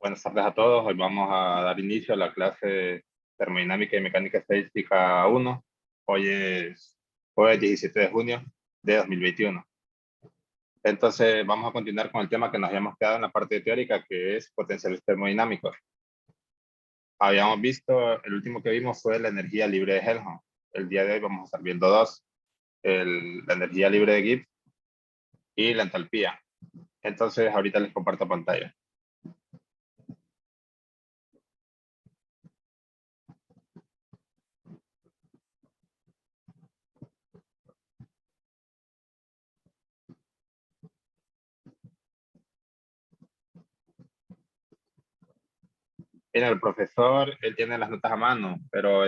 Buenas tardes a todos. Hoy vamos a dar inicio a la clase Termodinámica y Mecánica Estadística 1. Hoy es jueves 17 de junio de 2021. Entonces vamos a continuar con el tema que nos habíamos quedado en la parte teórica, que es potenciales termodinámicos. Habíamos visto, el último que vimos fue la energía libre de Helmholtz. El día de hoy vamos a estar viendo dos, la energía libre de Gibbs y la entalpía. Entonces ahorita les comparto pantalla. Mira, el profesor, él tiene las notas a mano, pero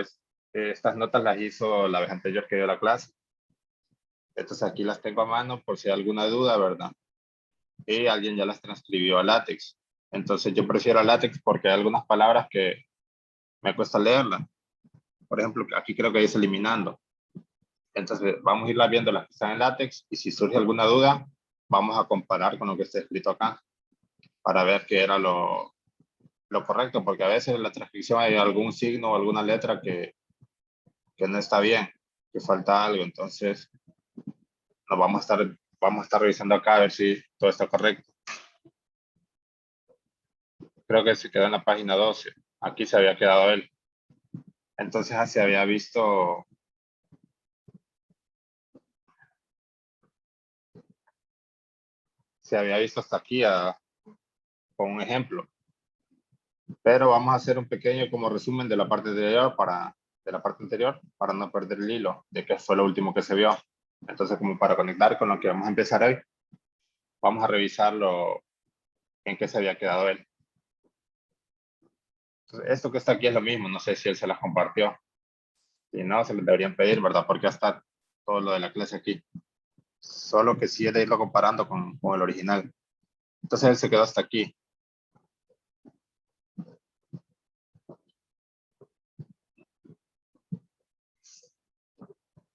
estas notas las hizo la vez anterior que dio la clase. Entonces aquí las tengo a mano por si hay alguna duda, ¿verdad? Y alguien ya las transcribió a látex. Entonces yo prefiero a látex porque hay algunas palabras que me cuesta leerlas. Por ejemplo, aquí creo que dice eliminando. Entonces vamos a irlas viendo las que están en látex y si surge alguna duda, vamos a comparar con lo que está escrito acá para ver qué era lo correcto, porque a veces en la transcripción hay algún signo o alguna letra que no está bien, que falta algo. Entonces nos vamos a estar revisando acá a ver si todo está correcto. Creo que se quedó en la página 12. Aquí se había quedado él. Entonces así se había visto hasta aquí con un ejemplo. Pero vamos a hacer un pequeño como resumen de la parte anterior para no perder el hilo de qué fue lo último que se vio. Entonces, como para conectar con lo que vamos a empezar hoy, vamos a revisarlo en qué se había quedado él. Entonces, esto que está aquí es lo mismo, no sé si él se las compartió. Si no, se les deberían pedir, ¿verdad? Porque ya está todo lo de la clase aquí. Solo que sí he de irlo comparando con el original. Entonces él se quedó hasta aquí.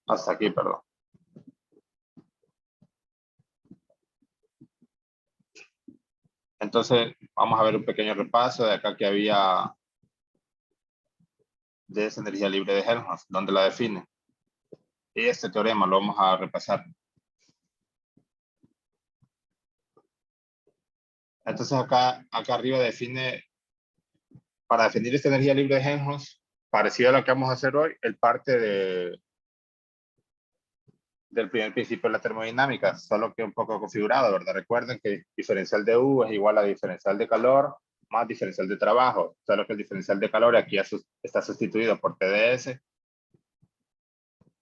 Hasta aquí, perdón. Entonces, vamos a ver un pequeño repaso de acá que había de esa energía libre de Helmholtz, donde la define. Y este teorema lo vamos a repasar. Entonces, acá arriba define, para definir esta energía libre de Helmholtz, parecido a lo que vamos a hacer hoy, el parte del primer principio de la termodinámica, solo que un poco configurado, ¿verdad? Recuerden que diferencial de U es igual a diferencial de calor más diferencial de trabajo, solo que el diferencial de calor aquí está sustituido por PdS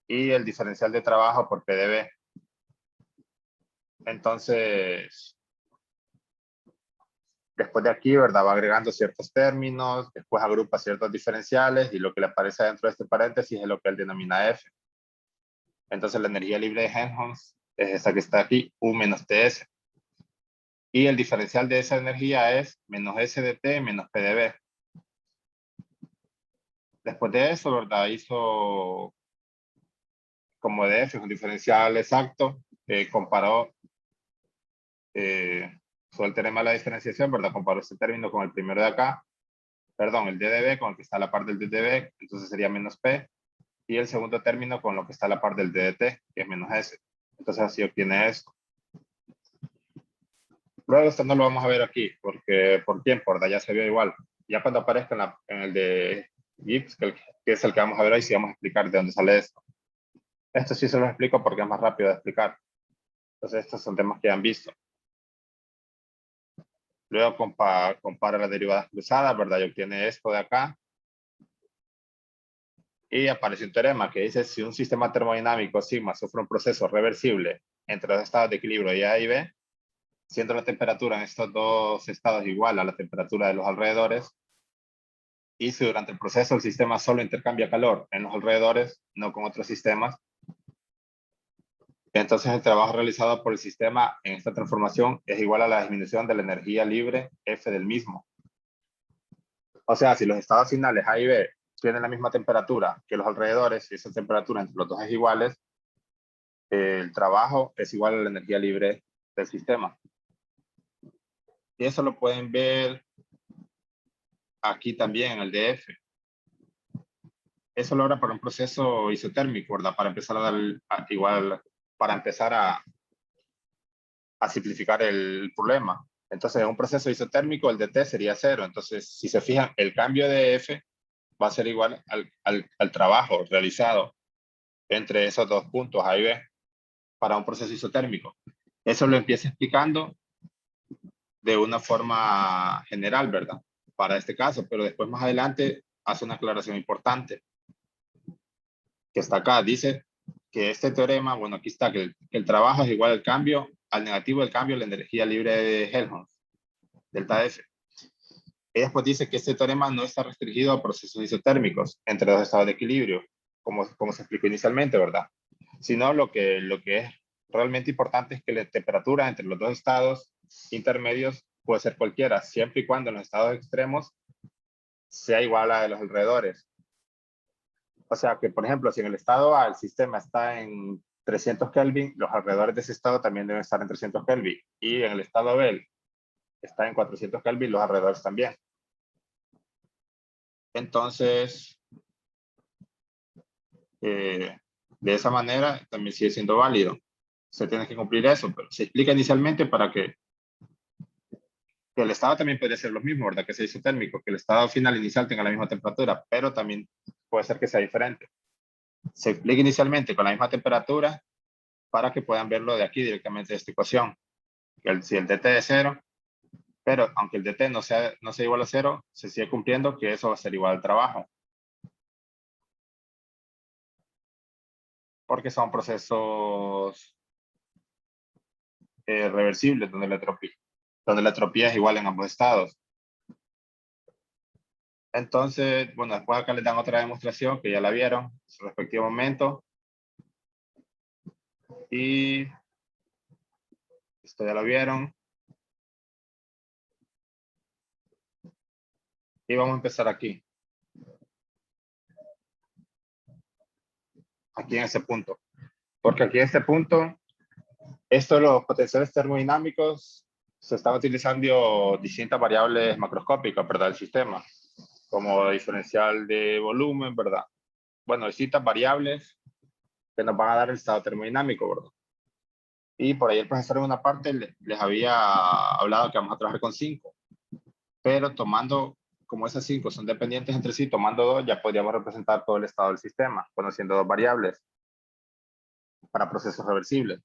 y el diferencial de trabajo por PdV. Entonces, después de aquí, ¿verdad? Va agregando ciertos términos, después agrupa ciertos diferenciales y lo que le aparece dentro de este paréntesis es lo que él denomina F. Entonces, la energía libre de Helmholtz es esta que está aquí, U menos TS. Y el diferencial de esa energía es menos S de T menos P de B. Después de eso, ¿verdad? Hizo como de F, un diferencial exacto, comparó, fue el teorema de la diferenciación, ¿verdad? Comparó este término con el primero de acá, perdón, el D de B con el que está a la par del D de B, entonces sería menos P, y el segundo término con lo que está a la par del D de T, que es menos S. Entonces así obtiene esto. Luego esto no lo vamos a ver aquí, porque por tiempo, ¿verdad? Ya se vio igual. Ya cuando aparezca en el de Gibbs, que es el que vamos a ver hoy, sí vamos a explicar de dónde sale esto. Esto sí se los explico porque es más rápido de explicar. Entonces estos son temas que ya han visto. Luego compara las derivadas cruzadas, ¿verdad? Y obtiene esto de acá. Y aparece un teorema que dice si un sistema termodinámico sigma sufre un proceso reversible entre los estados de equilibrio y A y B, siendo la temperatura en estos dos estados igual a la temperatura de los alrededores, y si durante el proceso el sistema solo intercambia calor en los alrededores, no con otros sistemas, entonces el trabajo realizado por el sistema en esta transformación es igual a la disminución de la energía libre F del mismo. O sea, si los estados finales A y B tienen la misma temperatura que los alrededores, y esa temperatura entre los dos es iguales, el trabajo es igual a la energía libre del sistema. Y eso lo pueden ver aquí también el de F. Eso lo logra para un proceso isotérmico, ¿verdad? Para empezar a dar, para empezar a simplificar el problema. Entonces, en un proceso isotérmico, el de T sería 0. Entonces, si se fijan, el cambio de F va a ser igual al trabajo realizado entre esos dos puntos A y B para un proceso isotérmico. Eso lo empieza explicando de una forma general, ¿verdad? Para este caso, pero después más adelante hace una aclaración importante que está acá. Dice que este teorema, bueno, aquí está, que el trabajo es igual al cambio, al negativo del cambio de la energía libre de Helmholtz, delta F. Ella después dice que este teorema no está restringido a procesos isotérmicos entre dos estados de equilibrio, como se explicó inicialmente, ¿verdad? Sino lo que es realmente importante es que la temperatura entre los dos estados intermedios puede ser cualquiera, siempre y cuando en los estados extremos sea igual a la de los alrededores. O sea que, por ejemplo, si en el estado A el sistema está en 300 Kelvin, los alrededores de ese estado también deben estar en 300 Kelvin. Y en el estado B está en 400 Kelvin, los alrededores también. Entonces, de esa manera también sigue siendo válido. Se tiene que cumplir eso, pero se explica inicialmente para que el estado también puede ser lo mismo, ¿verdad? Que sea isotérmico, que el estado final inicial tenga la misma temperatura, pero también puede ser que sea diferente. Se explica inicialmente con la misma temperatura para que puedan verlo de aquí directamente de esta ecuación. Si el dt es 0, pero aunque el dt no sea igual a 0, se sigue cumpliendo que eso va a ser igual al trabajo. Porque son procesos reversibles donde la entropía es igual en ambos estados. Entonces, bueno, después acá les dan otra demostración que ya la vieron en su respectivo momento. Y esto ya lo vieron. Y vamos a empezar aquí. Aquí en ese punto. Porque aquí en este punto, los potenciales termodinámicos se están utilizando distintas variables macroscópicas, ¿verdad? Del sistema, como diferencial de volumen, ¿verdad? Bueno, distintas variables que nos van a dar el estado termodinámico, ¿verdad? Y por ahí el profesor en una parte les había hablado que vamos a trabajar con 5, pero tomando, como esas 5 son dependientes entre sí, tomando 2 ya podríamos representar todo el estado del sistema, conociendo 2 variables para procesos reversibles.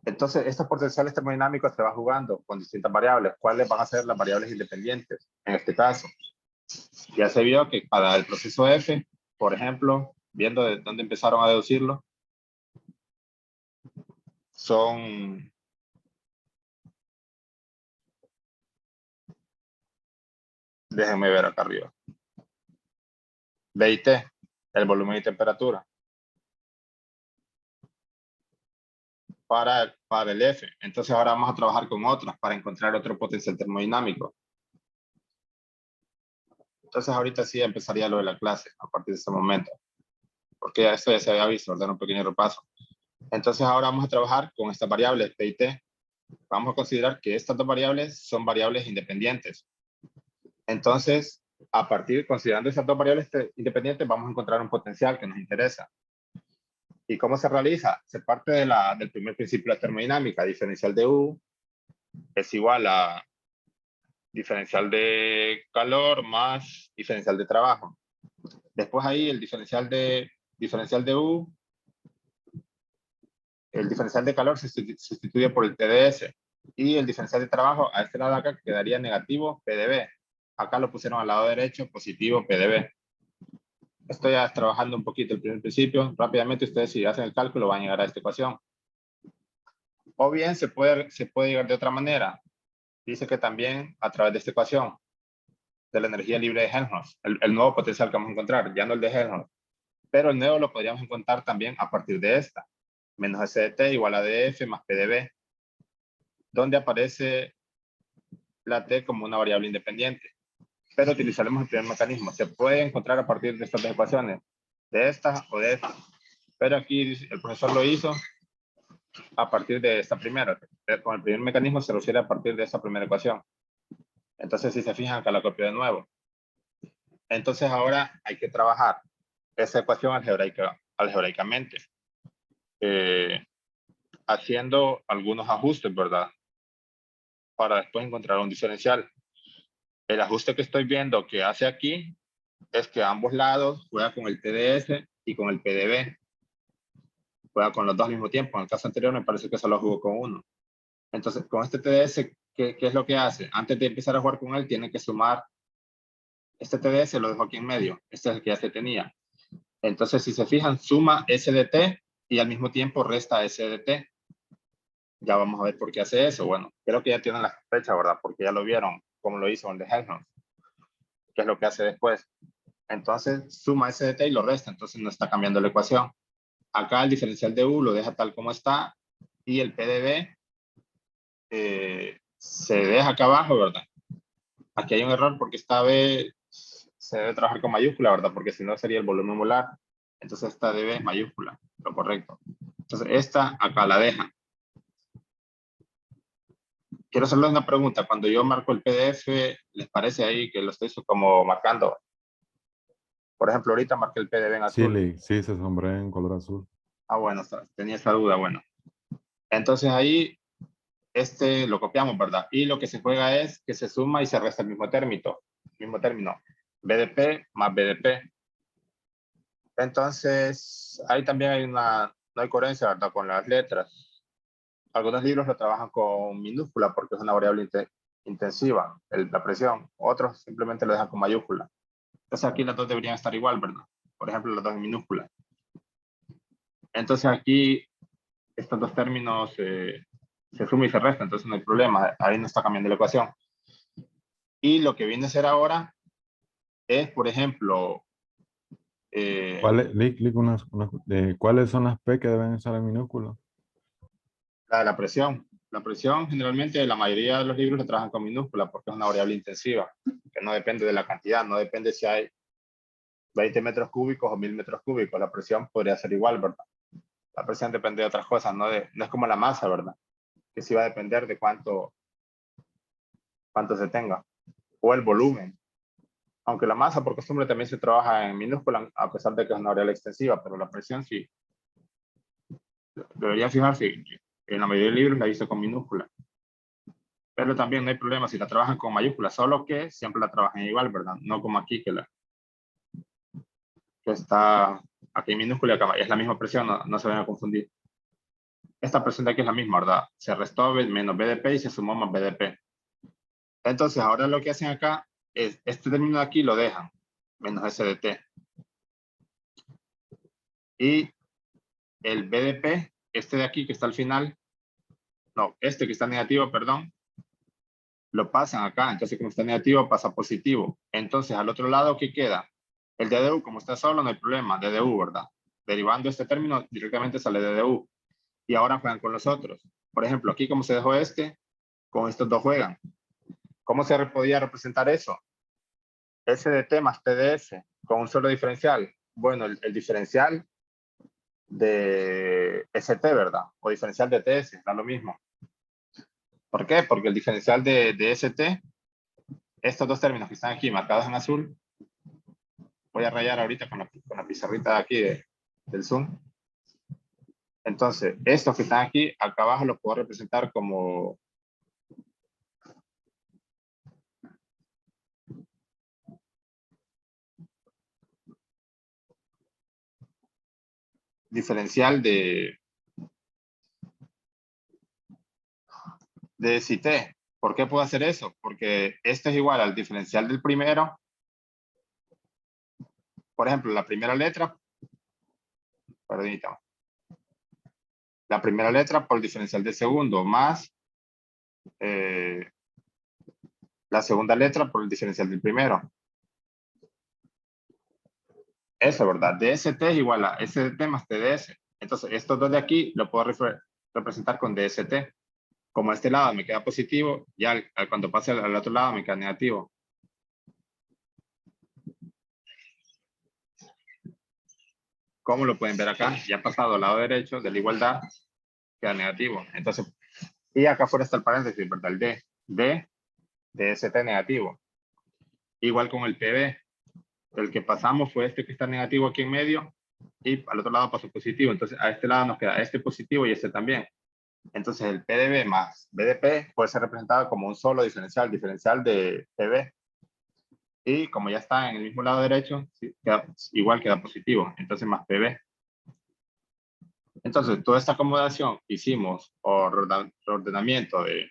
Entonces, estos potenciales termodinámicos se van jugando con distintas variables. ¿Cuáles van a ser las variables independientes? En este caso, ya se vio que para el proceso F, por ejemplo, viendo de dónde empezaron a deducirlo, son déjenme ver acá arriba. B y T, el volumen y temperatura. Para el F. Entonces ahora vamos a trabajar con otras para encontrar otro potencial termodinámico. Entonces ahorita sí empezaría lo de la clase a partir de este momento. Porque esto ya se había visto, ¿verdad? Un pequeño repaso. Entonces ahora vamos a trabajar con estas variables P y T. Vamos a considerar que estas dos variables son variables independientes. Entonces, considerando esas dos variables independientes, vamos a encontrar un potencial que nos interesa. ¿Y cómo se realiza? Se parte del primer principio de la termodinámica. Diferencial de U es igual a diferencial de calor más diferencial de trabajo. Después ahí el diferencial de U, el diferencial de calor se sustituye por el TDS y el diferencial de trabajo a este lado de acá quedaría negativo PdV. Acá lo pusieron al lado derecho, positivo PdV. Estoy ya trabajando un poquito el primer principio. Rápidamente ustedes si hacen el cálculo van a llegar a esta ecuación. O bien se puede llegar de otra manera. Dice que también a través de esta ecuación de la energía libre de Helmholtz, el nuevo potencial que vamos a encontrar, ya no el de Helmholtz, pero el nuevo lo podríamos encontrar también a partir de esta, menos SDT igual a DF más PdV, donde aparece la T como una variable independiente. Pero utilizaremos el primer mecanismo. Se puede encontrar a partir de estas dos ecuaciones, de esta o de esta. Pero aquí el profesor lo hizo a partir de esta primera. Con el primer mecanismo se refiere a partir de esta primera ecuación. Entonces, si se fijan, acá la copio de nuevo. Entonces ahora hay que trabajar esa ecuación algebraicamente, eh, haciendo algunos ajustes, ¿verdad? Para después encontrar un diferencial. El ajuste que estoy viendo que hace aquí es que a ambos lados juega con el TDS y con el PDB. Juega con los dos al mismo tiempo. En el caso anterior me parece que solo jugó con uno. Entonces, con este TDS, ¿qué es lo que hace? Antes de empezar a jugar con él, tiene que sumar. Este TDS lo dejo aquí en medio. Este es el que ya se tenía. Entonces, si se fijan, suma SDT y al mismo tiempo resta SDT. Ya vamos a ver por qué hace eso. Bueno, creo que ya tienen la sospecha, ¿verdad? Porque ya lo vieron, como lo hizo el de Helmholtz. ¿Qué es lo que hace después? Entonces, suma SDT y lo resta. Entonces, no está cambiando la ecuación. Acá el diferencial de U lo deja tal como está y el PDB se deja acá abajo, ¿verdad? Aquí hay un error porque esta B se debe trabajar con mayúscula, ¿verdad? Porque si no sería el volumen molar. Entonces esta DB es mayúscula, lo correcto. Entonces esta acá la deja. Quiero hacerles una pregunta. Cuando yo marco el PDF, ¿les parece ahí que lo estoy como marcando? Por ejemplo, ahorita marqué el PDF en Sí, azul. sí, se sombrea en color azul. Ah, bueno, tenía esa duda, bueno. Entonces ahí este lo copiamos, ¿verdad? Y lo que se juega es que se suma y se resta el mismo término, BDP más BDP. Entonces, ahí también no hay coherencia, ¿verdad? Con las letras. Algunos libros lo trabajan con minúscula porque es una variable intensiva, la presión. Otros simplemente lo dejan con mayúscula. Entonces aquí las dos deberían estar igual, ¿verdad? Por ejemplo, las dos en minúscula. Entonces aquí estos dos términos se suman y se restan, entonces no hay problema. Ahí no está cambiando la ecuación. Y lo que viene a ser ahora es, por ejemplo, ¿Cuáles son las P que deben estar en minúsculas? la presión. La presión, generalmente, la mayoría de los libros lo trabajan con minúscula porque es una variable intensiva, que no depende de la cantidad, no depende si hay 20 metros cúbicos o 1000 metros cúbicos. La presión podría ser igual, ¿verdad? La presión depende de otras cosas, no es como la masa, ¿verdad? Que sí va a depender de cuánto se tenga. O el volumen. Aunque la masa, por costumbre, también se trabaja en minúscula, a pesar de que es una variable extensiva, pero la presión sí. Debería fijarse que en la mayoría de libros la hizo con minúscula. Pero también no hay problema si la trabajan con mayúsculas, solo que siempre la trabajan igual, ¿verdad? No como aquí que está aquí en minúscula y acá es la misma presión, no se van a confundir. Esta presión de aquí es la misma, ¿verdad? Se restó menos BDP y se sumó más BDP. Entonces, ahora lo que hacen acá es, este término de aquí lo dejan, menos SDT. Y el BDP, este de aquí que está al final, no, este que está negativo, perdón, lo pasan acá. Entonces, como está negativo, pasa a positivo. Entonces, al otro lado, ¿qué queda? El DDU, como está solo, no hay problema, DDU, ¿verdad? Derivando este término, directamente sale DDU. Y ahora juegan con los otros. Por ejemplo, aquí como se dejó este, con estos dos juegan. ¿Cómo se podía representar eso? SDT más TDS, con un solo diferencial. Bueno, el diferencial de ST, ¿verdad? O diferencial de TS, da lo mismo. ¿Por qué? Porque el diferencial de ST, estos dos términos que están aquí marcados en azul, voy a rayar ahorita con la pizarrita de aquí del Zoom. Entonces, estos que están aquí, acá abajo los puedo representar como diferencial de ST. ¿Por qué puedo hacer eso? Porque este es igual al diferencial del primero. Por ejemplo, la primera letra, perdón, la primera letra por el diferencial del segundo, más eh, la segunda letra por el diferencial del primero. Eso, ¿verdad? DST es igual a SDT más TDS. Entonces, estos dos de aquí lo puedo representar con DST. Como este lado me queda positivo, ya cuando pase al otro lado me queda negativo. ¿Cómo lo pueden ver acá? Ya pasado al lado derecho de la igualdad, queda negativo. Entonces, y acá afuera está el paréntesis, ¿verdad? El D de ST negativo. Igual con el PB. El que pasamos fue este que está negativo aquí en medio y al otro lado pasó positivo. Entonces a este lado nos queda este positivo y este también. Entonces el PdB más BDP puede ser representado como un solo diferencial de PB. Y como ya está en el mismo lado derecho, igual queda positivo. Entonces más PB. Entonces toda esta acomodación hicimos o reordenamiento de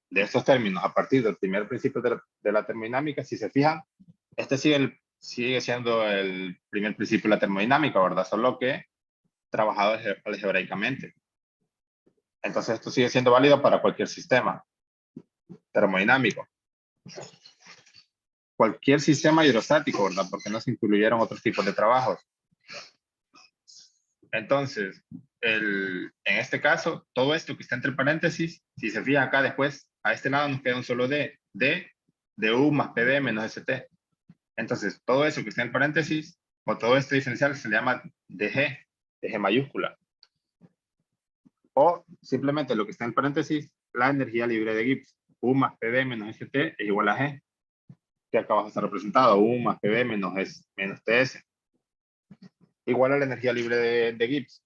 estos términos a partir del primer principio de la termodinámica. Si se fijan, este sigue siendo el primer principio de la termodinámica, ¿verdad? Solo que trabajado algebraicamente. Entonces esto sigue siendo válido para cualquier sistema termodinámico. Cualquier sistema hidrostático, ¿verdad? Porque no se incluyeron otros tipos de trabajos. Entonces, en este caso, todo esto que está entre paréntesis, si se fijan acá después, a este lado nos queda un solo D de U más PB menos ST. Entonces, todo eso que está en paréntesis, o todo este diferencial se le llama DG, DG mayúscula. O simplemente lo que está en paréntesis, la energía libre de Gibbs, U más PB menos ST es igual a G, que acá abajo está representado, U más PB menos TS, igual a la energía libre de Gibbs.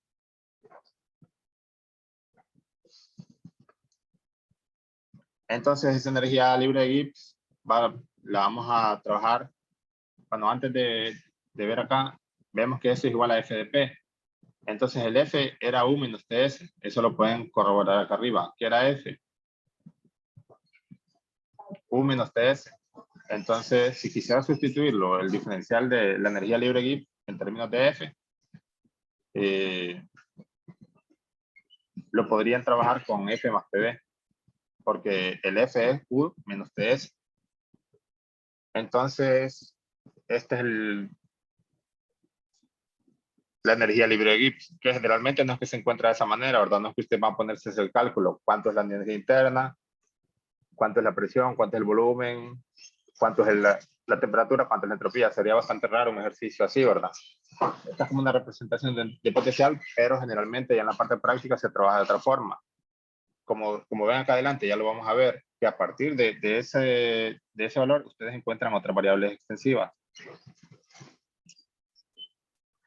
Entonces, esa energía libre de Gibbs la vamos a trabajar. Bueno, antes de ver acá, vemos que eso es igual a F de P. Entonces, el F era U menos TS. Eso lo pueden corroborar acá arriba. ¿Qué era F? U menos TS. Entonces, si quisiera sustituirlo, el diferencial de la energía libre de Gibbs en términos de F, lo podrían trabajar con F más PB, porque el F es U menos TS. Entonces, este es la energía libre de Gibbs, que generalmente no es que se encuentra de esa manera, ¿verdad? No es que usted va a ponerse el cálculo, cuánto es la energía interna, cuánto es la presión, cuánto es el volumen, cuánto es la temperatura, cuánto es la entropía. Sería bastante raro un ejercicio así, ¿verdad? Esta es como una representación de potencial, pero generalmente ya en la parte práctica se trabaja de otra forma. Como ven acá adelante, ya lo vamos a ver, que a partir de ese valor ustedes encuentran otras variables extensivas.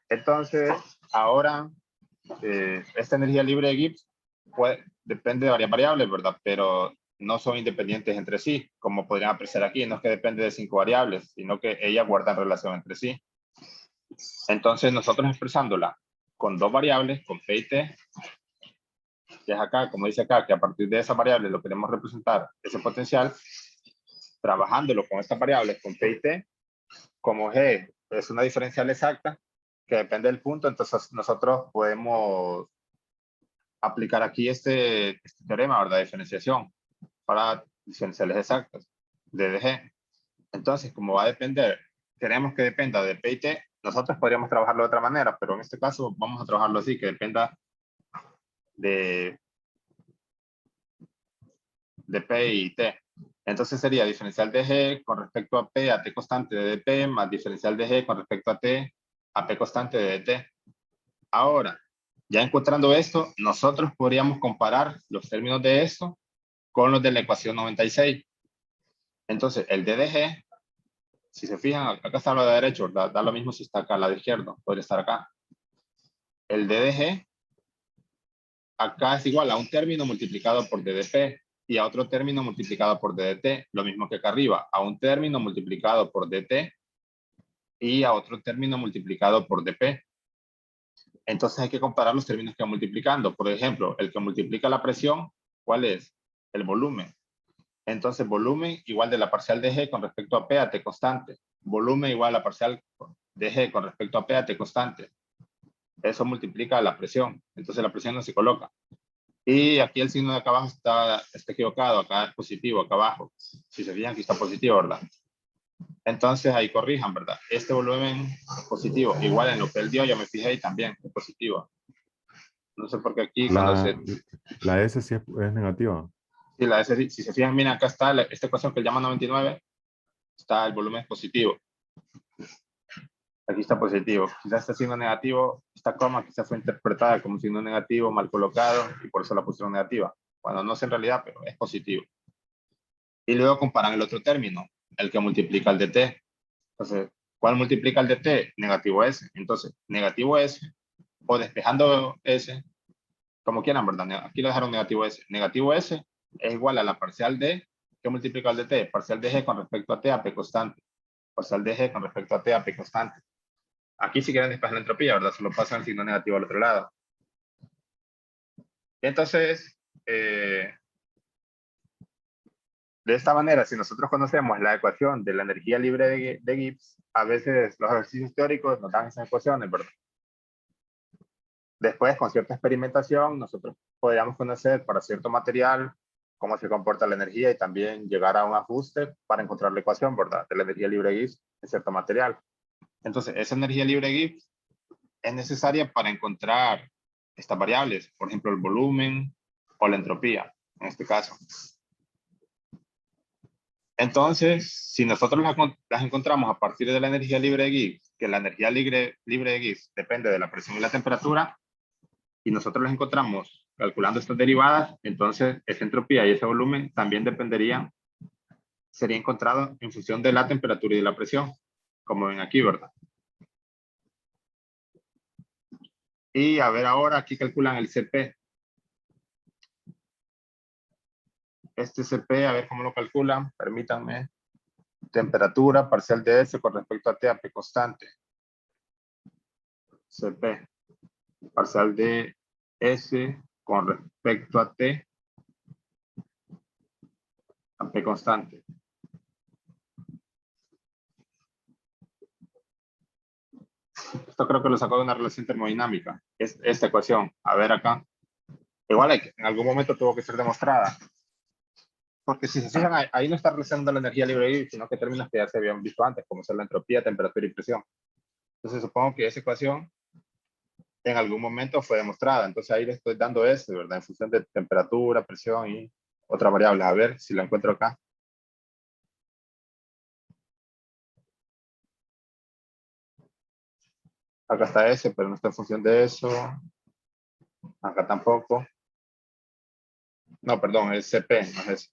Entonces, ahora, esta energía libre de Gibbs depende de varias variables, ¿verdad? Pero no son independientes entre sí, como podrían apreciar aquí. No es que depende de 5 variables, sino que ellas guardan relación entre sí. Entonces, nosotros expresándola con 2 variables, con P y T, que es acá, como dice acá, que a partir de esa variable lo queremos representar, ese potencial, trabajándolo con estas variables, con P y T, como G es una diferencial exacta, que depende del punto, entonces nosotros podemos aplicar aquí este teorema, ¿verdad? De diferenciación para diferenciales exactas de DG. Entonces, como va a depender, queremos que dependa de P y T, nosotros podríamos trabajarlo de otra manera, pero en este caso vamos a trabajarlo así, que dependa de P y T. Entonces sería diferencial de G con respecto a P a T constante de dP más diferencial de G con respecto a T a P constante de dt. Ahora, ya encontrando esto, nosotros podríamos comparar los términos de esto con los de la ecuación 96. Entonces, el d de G, si se fijan, acá está a la de derecho, da lo mismo si está acá a la de izquierdo, podría estar acá. El d de G, acá es igual a un término multiplicado por d de P y a otro término multiplicado por d de T, lo mismo que acá arriba, a un término multiplicado por dt y a otro término multiplicado por dp. Entonces hay que comparar los términos que van multiplicando. Por ejemplo, el que multiplica la presión, ¿cuál es? El volumen. Entonces, volumen igual de la parcial de G con respecto a P a T constante. Volumen igual a la parcial de G con respecto a P a T constante. Eso multiplica la presión. Entonces la presión no se coloca. Y aquí el signo de acá abajo está equivocado. Acá es positivo, acá abajo. Si se fijan, aquí está positivo, ¿verdad? Entonces ahí corrijan, ¿verdad? Este volumen es positivo. Igual en lo que él dio, yo me fijé y también es positivo. No sé por qué aquí cuando La, la S sí es negativa. Sí, si se fijan, miren, acá está esta ecuación que él llama 99, está el volumen positivo. Aquí está positivo. Quizás está signo negativo, esta coma quizás fue interpretada como signo negativo, mal colocado, y por eso la pusieron negativa. Cuando no es en realidad, pero es positivo. Y luego comparan el otro término, el que multiplica el dt. Entonces, ¿Cuál multiplica el de T? Negativo S. Entonces, negativo S o despejando S, como quieran, ¿verdad? Aquí lo dejaron negativo S. Negativo S es igual a la parcial de, ¿qué multiplica el de T? Parcial de G con respecto a T a P constante. Parcial de G con respecto a T a P constante. Aquí si quieren despejar la entropía, ¿verdad? Solo pasan el signo negativo al otro lado. Entonces, de esta manera, si nosotros conocemos la ecuación de la energía libre de Gibbs, a veces los ejercicios teóricos nos dan esas ecuaciones, ¿verdad? Después, con cierta experimentación, nosotros podríamos conocer para cierto material cómo se comporta la energía y también llegar a un ajuste para encontrar la ecuación, ¿verdad? De la energía libre de Gibbs en cierto material. Entonces, esa energía libre de Gibbs es necesaria para encontrar estas variables, por ejemplo, el volumen o la entropía, en este caso. Entonces, si nosotros las encontramos a partir de la energía libre de Gibbs, que la energía libre de Gibbs depende de la presión y la temperatura, y nosotros las encontramos calculando estas derivadas, entonces esa entropía y ese volumen también sería encontrado en función de la temperatura y de la presión, como ven aquí, ¿verdad? Y a ver ahora, aquí calculan el CP. Este CP, a ver cómo lo calculan, permítanme. Temperatura parcial de S con respecto a T a P constante. CP, parcial de S con respecto a T a P constante. Esto creo que lo sacó de una relación termodinámica. Es esta ecuación. A ver acá. Igual en algún momento tuvo que ser demostrada. Porque si se fijan, ahí no está relacionando la energía libre, sino que términos que ya se habían visto antes, como son la entropía, temperatura y presión. Entonces supongo que esa ecuación en algún momento fue demostrada. Entonces ahí le estoy dando eso, ¿verdad? En función de temperatura, presión y otras variables. A ver si la encuentro acá. Acá está S, pero no está en función de eso. Acá tampoco. No, perdón, es CP, no es eso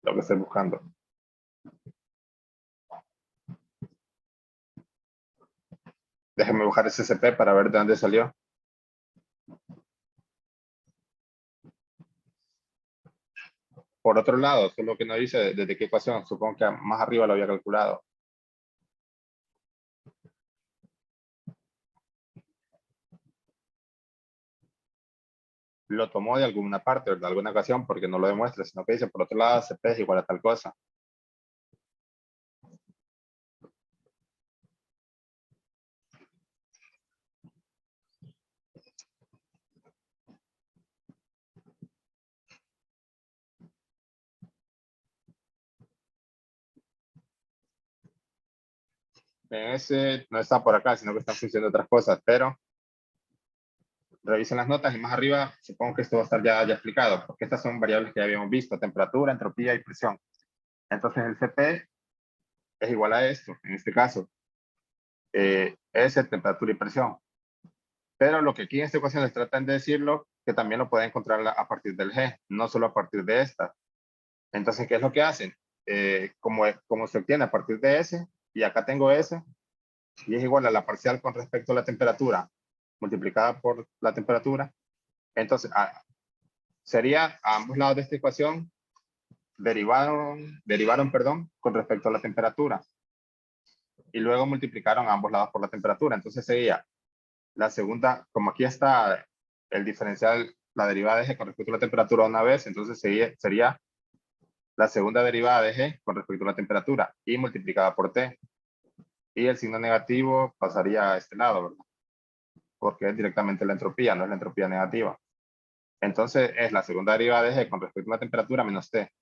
lo que estoy buscando. Déjenme buscar ese CP para ver de dónde salió. Por otro lado, solo que no dice desde qué ecuación. Supongo que más arriba lo había calculado. Lo tomó de alguna parte, de alguna ocasión, porque no lo demuestra, sino que dice, por otro lado, CP es igual a tal cosa. En ese no está por acá, sino que está en función de otras cosas, pero revisen las notas y más arriba supongo que esto va a estar ya explicado, porque estas son variables que ya habíamos visto, temperatura, entropía y presión. Entonces el CP es igual a esto, en este caso. S, temperatura y presión. Pero lo que aquí en esta ecuación les tratan de decirlo, que también lo pueden encontrar a partir del G, no solo a partir de esta. Entonces, ¿qué es lo que hacen? Como se obtiene a partir de S, y acá tengo S, y es igual a la parcial con respecto a la temperatura, multiplicada por la temperatura. Entonces, sería a ambos lados de esta ecuación, derivaron, perdón, con respecto a la temperatura. Y luego multiplicaron a ambos lados por la temperatura. Entonces sería la segunda, como aquí está el diferencial, la derivada de G con respecto a la temperatura una vez, entonces sería la segunda derivada de G con respecto a la temperatura y multiplicada por T. Y el signo negativo pasaría a este lado, ¿verdad? Porque es directamente la entropía, no es la entropía negativa. Entonces es la segunda derivada de G con respecto a la temperatura menos T.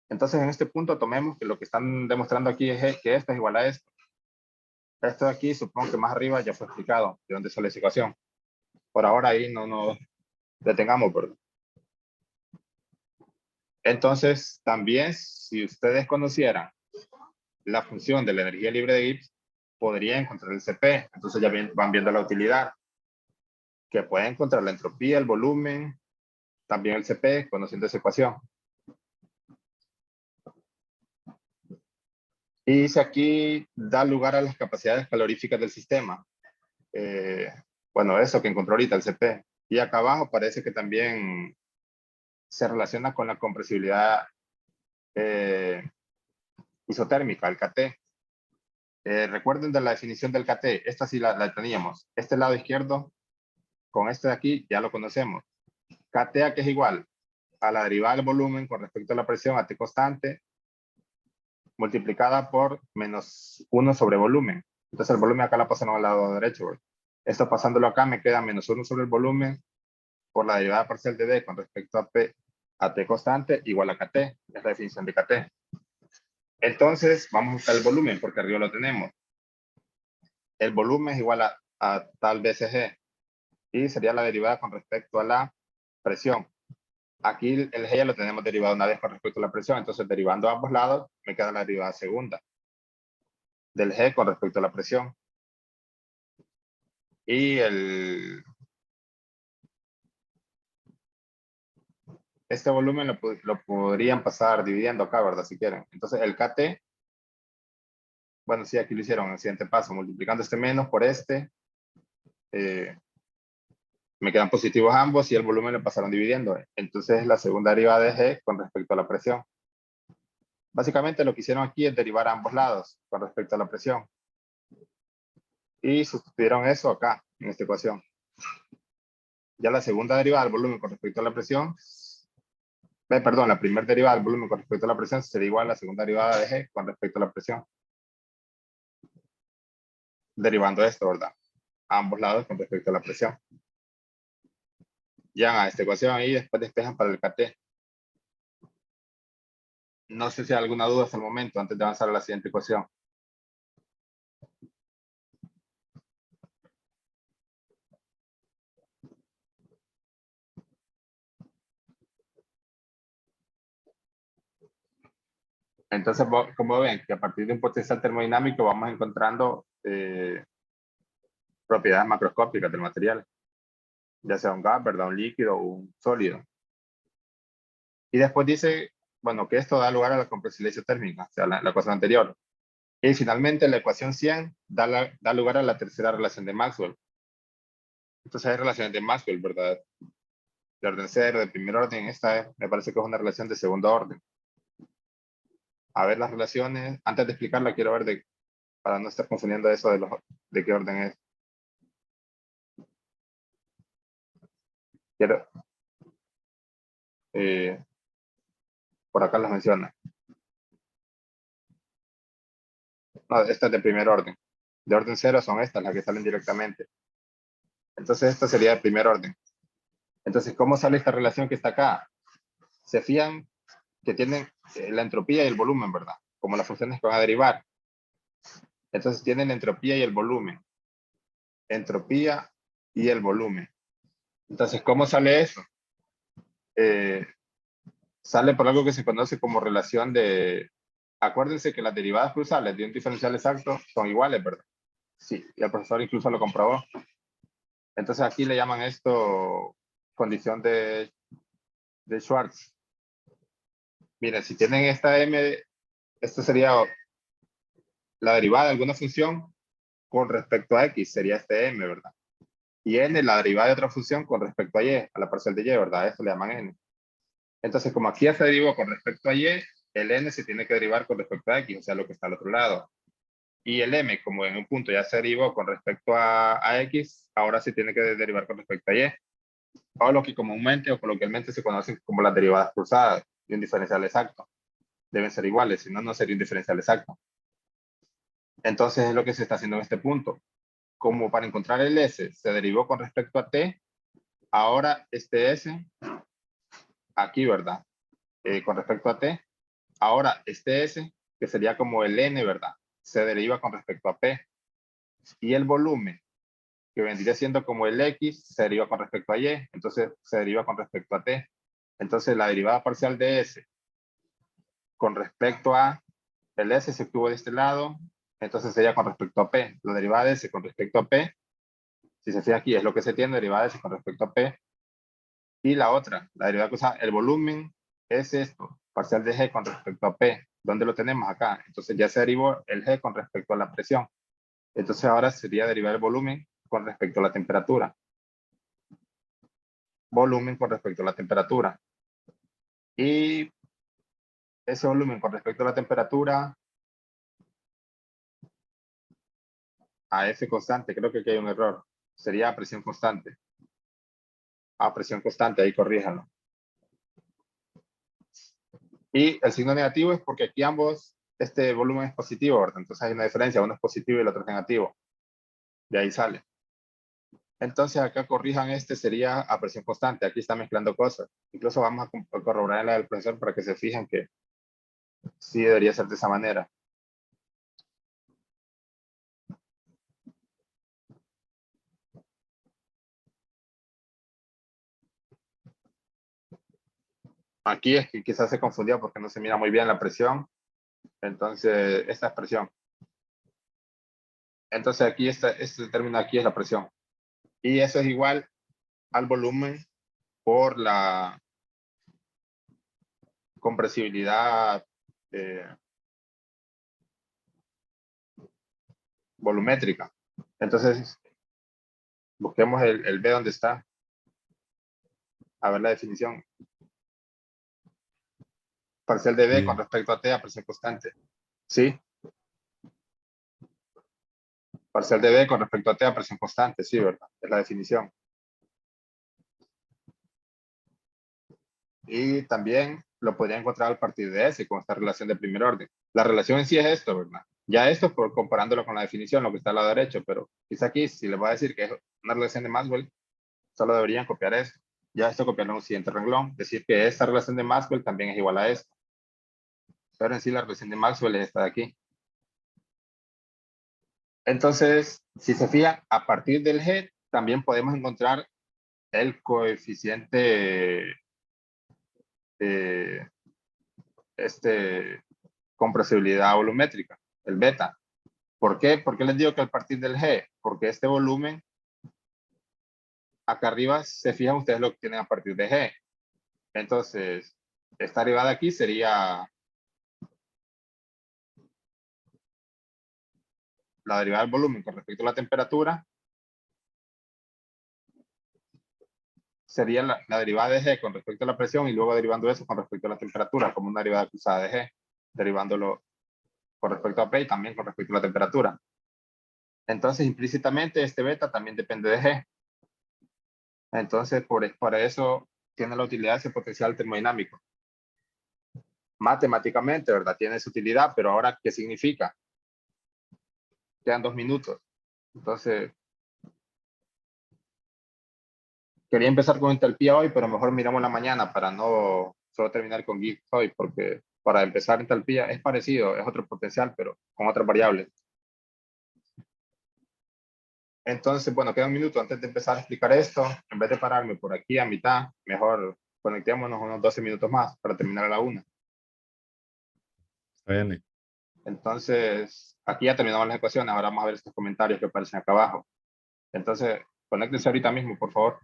Entonces en este punto tomemos que lo que están demostrando aquí es que esto es igual a esto. Esto de aquí supongo que más arriba ya fue explicado de dónde sale esa ecuación. Por ahora ahí no nos detengamos, ¿verdad? Entonces también si ustedes conocieran la función de la energía libre de Gibbs, podría encontrar el CP. Entonces ya van viendo la utilidad, que pueden encontrar la entropía, el volumen, también el CP, conociendo esa ecuación. Y dice aquí, da lugar a las capacidades caloríficas del sistema. Bueno, eso que encontró ahorita el CP. Y acá abajo parece que también se relaciona con la compresibilidad isotérmica, el KT. Recuerden de la definición del KT, esta sí la teníamos. Este lado izquierdo, con este de aquí, ya lo conocemos. KTA, que es igual a la derivada del volumen con respecto a la presión a T constante, multiplicada por menos 1 sobre volumen. Entonces el volumen acá la pasan al lado derecho. ¿verdad? Esto pasándolo acá me queda menos 1 sobre el volumen por la derivada parcial de D con respecto a P a T constante igual a KT. Es la definición de KT. Entonces vamos a buscar el volumen porque arriba lo tenemos. El volumen es igual a tal BCG y sería la derivada con respecto a la presión. Aquí el G ya lo tenemos derivado una vez con respecto a la presión, entonces derivando a ambos lados me queda la derivada segunda del G con respecto a la presión. Y este volumen lo podrían pasar dividiendo acá, ¿verdad? Si quieren. Entonces el KT, bueno, sí, aquí lo hicieron en el siguiente paso, multiplicando este menos por este, me quedan positivos ambos y el volumen lo pasaron dividiendo. Entonces la segunda derivada de G con respecto a la presión. Básicamente lo que hicieron aquí es derivar a ambos lados con respecto a la presión. Y sustituyeron eso acá, en esta ecuación. Ya la segunda derivada del volumen con respecto a la presión, perdón, la primera derivada del volumen con respecto a la presión sería igual a la segunda derivada de G con respecto a la presión. Derivando esto, ¿verdad? A ambos lados con respecto a la presión. Ya a esta ecuación y después despejan para el KT. No sé si hay alguna duda hasta el momento, antes de avanzar a la siguiente ecuación. Entonces, como ven, que a partir de un potencial termodinámico vamos encontrando propiedades macroscópicas del material, ya sea un gas, ¿verdad? Un líquido o un sólido. Y después dice, bueno, que esto da lugar a la compresibilidad isotérmica, o sea, la ecuación anterior. Y finalmente la ecuación 100 da lugar a la tercera relación de Maxwell. Entonces hay relaciones de Maxwell, ¿verdad? De orden cero, de primer orden. Esta me parece que es una relación de segundo orden. A ver las relaciones. Antes de explicarla, quiero ver para no estar confundiendo eso de qué orden es. Quiero, por acá las menciona. No, esta es de primer orden. De orden cero son estas, las que salen directamente. Entonces esta sería de primer orden. Entonces, ¿cómo sale esta relación que está acá? Se fían que tienen la entropía y el volumen, ¿verdad? Como las funciones que van a derivar. Entonces tienen la entropía y el volumen. Entropía y el volumen. Entonces, ¿cómo sale eso? Sale por algo que se conoce como relación de... Acuérdense que las derivadas cruzales de un diferencial exacto son iguales, ¿verdad? Sí, y el profesor incluso lo comprobó. Entonces aquí le llaman esto condición de Schwartz. Miren, si tienen esta m, esto sería la derivada de alguna función con respecto a x, sería este m, ¿verdad? Y n, la derivada de otra función con respecto a y, a la parcial de y, ¿verdad? Esto le llaman n. Entonces, como aquí ya se derivó con respecto a y, el n se tiene que derivar con respecto a x, o sea, lo que está al otro lado. Y el m, como en un punto ya se derivó con respecto a x, ahora se tiene que derivar con respecto a y. O lo que comúnmente o coloquialmente se conocen como las derivadas cruzadas de un diferencial exacto. Deben ser iguales, si no, no sería un diferencial exacto. Entonces es lo que se está haciendo en este punto. Como para encontrar el s se derivó con respecto a t, ahora este s, aquí, ¿verdad? Con respecto a t, ahora este s, que sería como el n, ¿verdad? Se deriva con respecto a p. Y el volumen, que vendría siendo como el x, se deriva con respecto a y, entonces se deriva con respecto a t. Entonces la derivada parcial de s con respecto a el s se obtuvo de este lado, entonces sería con respecto a p. La derivada de s con respecto a p, si se fija aquí, es lo que se tiene, derivada de s con respecto a p. Y la otra, la derivada que usa el volumen, es esto, parcial de g con respecto a p. ¿Dónde lo tenemos? Acá. Entonces ya se derivó el G con respecto a la presión. Entonces ahora sería derivar el volumen con respecto a la temperatura. Volumen con respecto a la temperatura. Y ese volumen con respecto a la temperatura a F constante, creo que aquí hay un error. Sería a presión constante. A presión constante, ahí corríjanlo. Y el signo negativo es porque aquí ambos, este volumen es positivo, ¿verdad? Entonces hay una diferencia, uno es positivo y el otro es negativo. De ahí sale. Entonces acá corrijan este, sería a presión constante. Aquí está mezclando cosas. Incluso vamos a corroborar la del profesor para que se fijen que sí debería ser de esa manera. Aquí es que quizás se confundió porque no se mira muy bien la presión. Entonces, esta es presión. Entonces aquí este término aquí es la presión. Y eso es igual al volumen por la compresibilidad volumétrica. Entonces, busquemos el B donde está. A ver la definición. Parcial de B Sí. con respecto a T a presión constante. ¿Sí? Parcial de B con respecto a T a presión constante. Sí, ¿verdad? Es la definición. Y también lo podría encontrar a partir de S con esta relación de primer orden. La relación en sí es esto, ¿verdad? Ya esto es por comparándolo con la definición, lo que está al lado derecho, pero quizá aquí, si les voy a decir que es una relación de Maxwell, solo deberían copiar esto. Ya esto copiarlo en un siguiente renglón, decir que esta relación de Maxwell también es igual a esto. Pero en sí la relación de Maxwell es esta de aquí. Entonces, si se fijan, a partir del G también podemos encontrar el coeficiente de compresibilidad volumétrica, el beta. ¿Por qué? ¿Por qué les digo que a partir del G? Porque este volumen, acá arriba, se fijan ustedes lo que tienen a partir de G. Entonces, esta derivada aquí sería la derivada del volumen con respecto a la temperatura. Sería la derivada de G con respecto a la presión y luego derivando eso con respecto a la temperatura, como una derivada cruzada de G, derivándolo con respecto a P y también con respecto a la temperatura. Entonces, implícitamente, este beta también depende de G. Entonces, por eso tiene la utilidad de ese potencial termodinámico. Matemáticamente, ¿verdad? Tiene su utilidad, pero ahora, ¿qué significa? Quedan 2 minutos. Entonces, quería empezar con entalpía hoy, pero mejor miramos la mañana para no solo terminar con Gibbs hoy, porque para empezar entalpía es parecido, es otro potencial, pero con otras variables. Entonces, bueno, queda un minuto antes de empezar a explicar esto. En vez de pararme por aquí a mitad, mejor conectémonos unos 12 minutos más para terminar a la 1. Bien. Entonces, aquí ya terminamos las ecuaciones. Ahora vamos a ver estos comentarios que aparecen acá abajo. Entonces, conéctense ahorita mismo, por favor.